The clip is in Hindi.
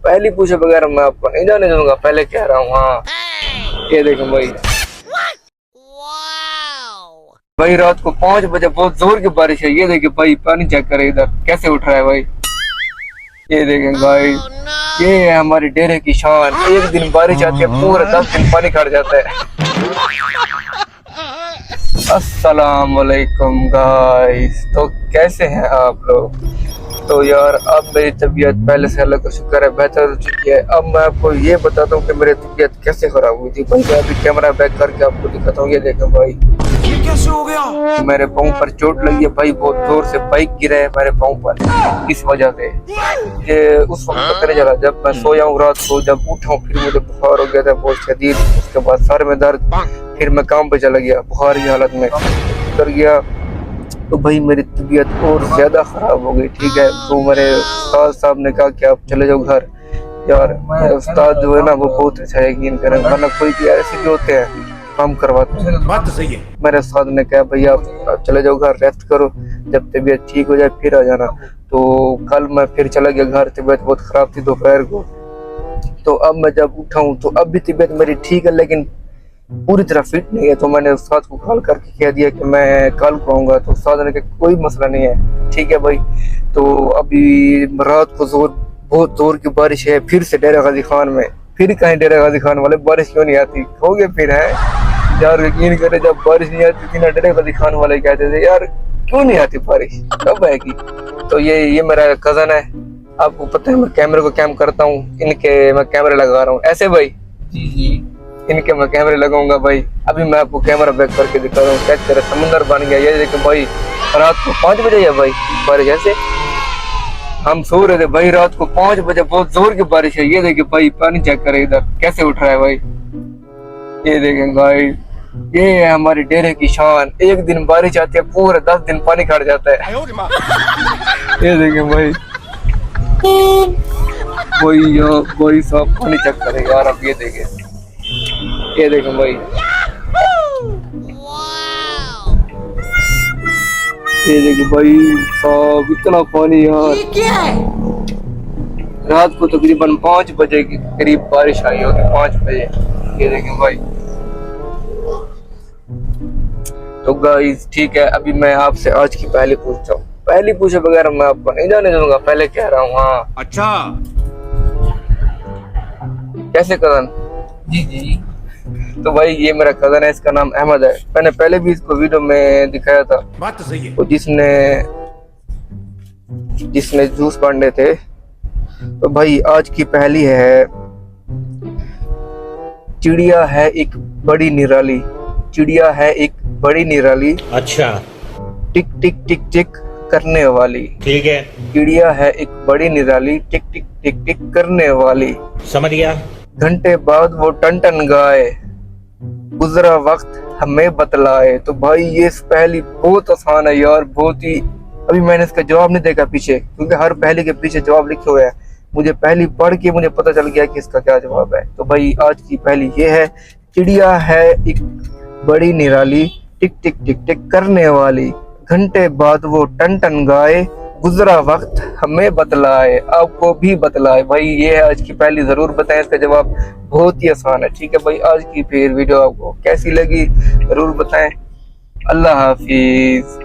पहली पूछे बगैर मैं आपको नहीं जाने दूंगा, पहले कह रहा हूँ। हाँ ये देखें भाई, भाई रात को 5 बजे बहुत जोर की बारिश है। ये देखिए भाई, पानी चेक करें इधर कैसे उठ रहा है भाई। ये देखें भाई, ये है हमारी डेरे की शान। एक दिन बारिश आती है, पूरा 10 दिन पानी खड़ जाता है। अस्सलाम वालेकुम गाइस, तो कैसे हैं आप लोग? तो यार अब मेरी तबीयत पहले से अल्लाह का शुक्र है बेहतर हो चुकी है। अब मैं आपको ये बताता हूँ कि मेरी तबीयत कैसे खराब हुई थी भाई। मैं अभी कैमरा बैक करके आपको दिखाता हूँ। ये देखें भाई, ये कैसे हो गया? मेरे पाँव पर चोट लगी है भाई, बहुत जोर से बाइक गिरा है मेरे पाँव पर। इस वजह से ये उस वक्त पता नहीं चला, जब मैं सोया हूँ रात को, जब उठा हूँ फिर मुझे बुखार हो गया था बहुत शदीद। उसके बाद सर में दर्द, फिर मैं काम पे चला गया बुखार की हालत में, उतर गया तो भाई मेरी तबीयत और ज्यादा खराब हो गई। ठीक है, तो मेरे उस्ताद साहब ने कहा कि आप चले जाओ घर। यार मेरे उस्ताद जो है ना, वो बहुत अच्छा यकीन करें, वरना कोई भी ऐसे भी होते हैं काम करवाते हैं। बात तो सही है। मेरे उस्ताद ने कहा भैया आप चले जाओ घर, रेस्ट करो, जब तबीयत ठीक हो जाए फिर आ जाना। तो कल मैं फिर चला गया घर, तबीयत बहुत खराब थी दोपहर को। तो अब मैं जब उठा हूँ तो अब भी तबीयत मेरी ठीक है, लेकिन पूरी तरह फिट नहीं है। तो मैंने उस्ताद को कॉल करके कह दिया कि मैं कल को आऊँगा। तो उस्ताद ने कहा कोई मसला नहीं है, ठीक है भाई। तो अभी रात को बहुत जोर की बारिश है फिर से डेरा गाजी खान में। फिर कहीं डेरा गाजी खान वाले बारिश क्यों नहीं आती, हो गए फिर है यार। यकीन करे, जब बारिश नहीं आती थी ना, डेरा गाजी खान वाले कहते थे यार क्यों नहीं आती बारिश, कब आएगी। तो ये मेरा कजन है, आपको पता है मैं कैमरे को कैम करता हूँ, इनके मैं कैमरे लगा रहा हूँ ऐसे भाई। जी इनके मैं कैमरे लगाऊंगा भाई। अभी मैं आपको कैमरा बैक करके दिखा रहा हूँ क्या तेरा समुंदर बन गया। ये देखो भाई, रात को 5 बजे है भाई बारिश, ऐसे हम सो रहे थे भाई, रात को 5 बजे बहुत जोर की बारिश है। ये देखिए भाई, पानी चेक करे इधर कैसे उठ रहा है भाई। ये देखें भाई, ये है हमारी डेरे की शान। एक दिन बारिश आती है, पूरे 10 दिन पानी खड़ जाता है। ये देखें भाई, वही सब पानी चेक करे यार। अब ये देखें भाई, ये देखें भाई सब इतना पानी यार। ये क्या है? रात को तकरीबन 5 बजे के करीब बारिश आई होगी, 5 बजे। ये देखें भाई। तो गाइस ठीक है, अभी मैं आपसे आज की पहली पूछता हूँ। पहली पूछे बगैर मैं आपको नहीं जाने दूंगा, पहले कह रहा हूँ। हाँ अच्छा, कैसे कजन? जी। तो भाई ये मेरा कजन है, इसका नाम अहमद है। मैंने पहले भी इसको वीडियो में दिखाया था। बात तो सही है। तो जिसने जूस बांटे थे। तो भाई आज की पहली है, चिड़िया है एक बड़ी निराली, चिड़िया है एक बड़ी निराली। अच्छा, टिक टिक टिक टिक करने वाली। ठीक है, चिड़िया है एक बड़ी निराली, टिक टिक टिक टिक करने वाली। समझ गया। घंटे बाद वो टन टन गाए, गुजरा वक्त हमें बतलाए। तो भाई ये पहली बहुत आसान है यार, बहुत ही। अभी मैंने इसका जवाब नहीं देखा पीछे, क्योंकि हर पहली के पीछे जवाब लिखे हुए हैं। मुझे पहली पढ़ के मुझे पता चल गया कि इसका क्या जवाब है। तो भाई आज की पहली ये है, चिड़िया है एक बड़ी निराली, टिक टिक टिक टिक करने वाली। घंटे बाद वो टन टन गाए, गुजरा वक्त हमें बतलाए। आपको भी बतलाए। भाई ये है आज की पहली, जरूर बताएं इसका जवाब, बहुत ही आसान है। ठीक है भाई, आज की फिर वीडियो आपको कैसी लगी जरूर बताएं। अल्लाह हाफिज।